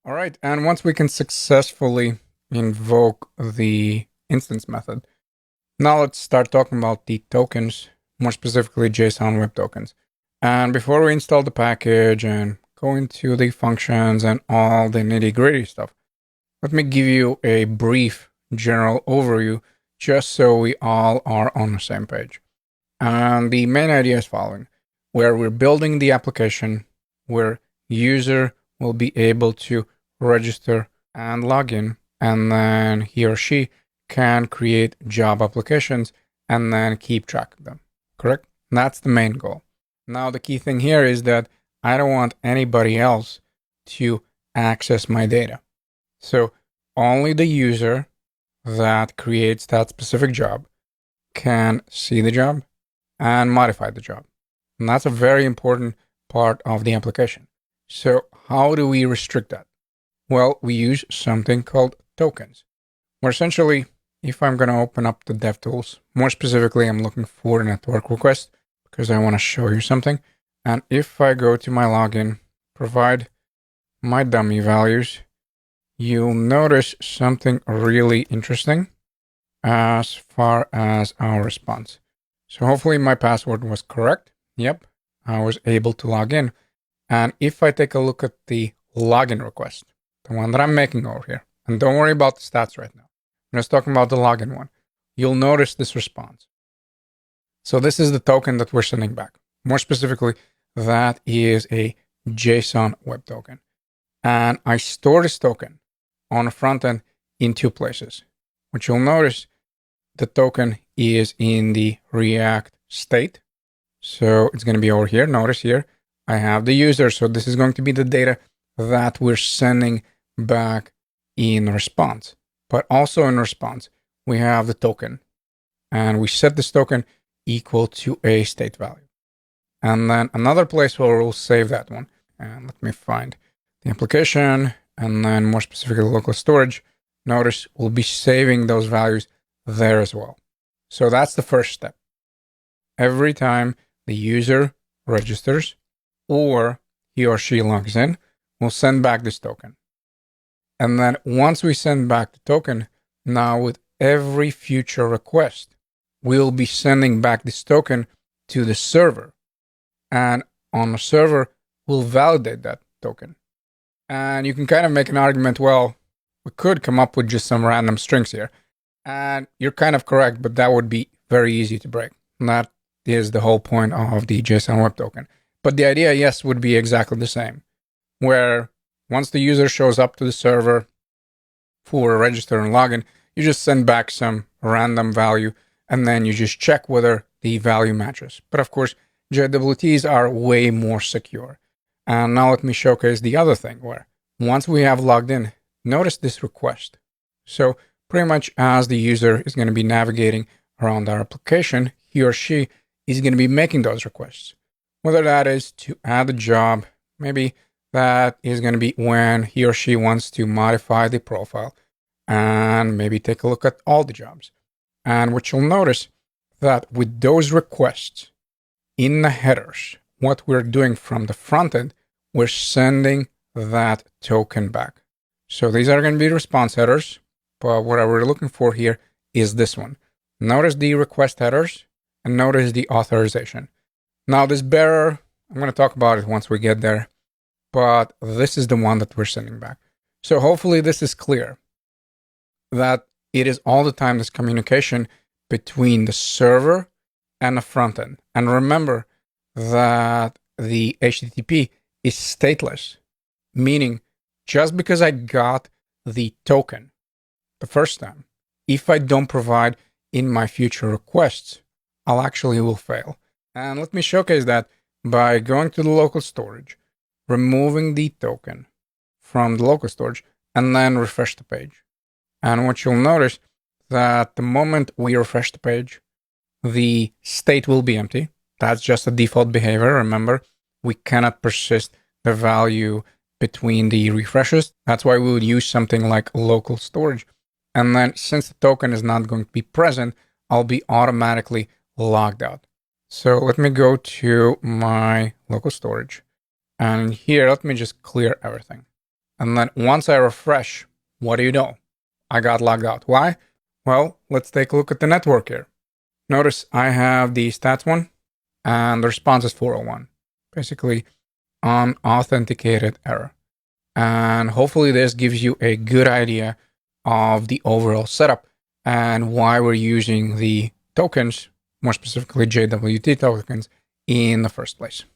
All right, and once we can successfully invoke the instance method, now let's start talking about the tokens, more specifically JSON Web Tokens. And before we install the package and go into the functions and all the nitty-gritty stuff, let me give you a brief general overview just so we all are on the same page. And the main idea is following, where we're building the application where user will be able to register and log in, and then he or she can create job applications and then keep track of them. Correct? That's the main goal. Now, the key thing here is that I don't want anybody else to access my data. So only the user that creates that specific job can see the job and modify the job. And that's a very important part of the application. So how do we restrict that? Well, we use something called tokens, where essentially, if I'm going to open up the DevTools, more specifically, I'm looking for a network request because I want to show you something. And if I go to my login, provide my dummy values, you'll notice something really interesting as far as our response. So hopefully my password was correct. Yep, I was able to log in. And if I take a look at the login request, the one that I'm making over here, and don't worry about the stats right now, I'm just talking about the login one, you'll notice this response. So this is the token that we're sending back. More specifically, that is a JSON Web Token. And I store this token on the front end in two places. What you'll notice, the token is in the React state. So it's going to be over here. Notice here, I have the user. So this is going to be the data that we're sending back in response. But also in response, we have the token. And we set this token equal to a state value. And then another place where we'll save that one. And let me find the application, and then more specifically local storage. Notice we'll be saving those values there as well. So that's the first step. Every time the user registers or he or she logs in, we'll send back this token. And then once we send back the token, now with every future request, we'll be sending back this token to the server. And on the server, we'll validate that token. And you can kind of make an argument, well, we could come up with just some random strings here. And you're kind of correct, but that would be very easy to break. And that is the whole point of the JSON Web Token. But the idea, yes, would be exactly the same, where once the user shows up to the server for a register and login, you just send back some random value, and then you just check whether the value matches. But of course, JWTs are way more secure. And now let me showcase the other thing, where once we have logged in, notice this request. So pretty much as the user is going to be navigating around our application, he or she is going to be making those requests. Whether that is to add a job, maybe that is going to be when he or she wants to modify the profile and maybe take a look at all the jobs. And what you'll notice that with those requests in the headers, what we're doing from the front end, we're sending that token back. So these are going to be response headers, but what we're looking for here is this one. Notice the request headers and notice the authorization. Now this bearer, I'm going to talk about it once we get there, but this is the one that we're sending back. So hopefully this is clear that it is all the time this communication between the server and the front end. And remember that the HTTP is stateless, meaning just because I got the token the first time, if I don't provide in my future requests, I'll actually will fail. And let me showcase that by going to the local storage, removing the token from the local storage, and then refresh the page. And what you'll notice that the moment we refresh the page, the state will be empty. That's just a default behavior. Remember, we cannot persist the value between the refreshes. That's why we would use something like local storage. And then since the token is not going to be present, I'll be automatically logged out. So let me go to my local storage. And here, let me just clear everything. And then once I refresh, what do you know? I got logged out. Why? Well, let's take a look at the network here. Notice I have the stats one and the response is 401. Basically, unauthenticated error. And hopefully this gives you a good idea of the overall setup and why we're using the tokens, more specifically JWT tokens, in the first place.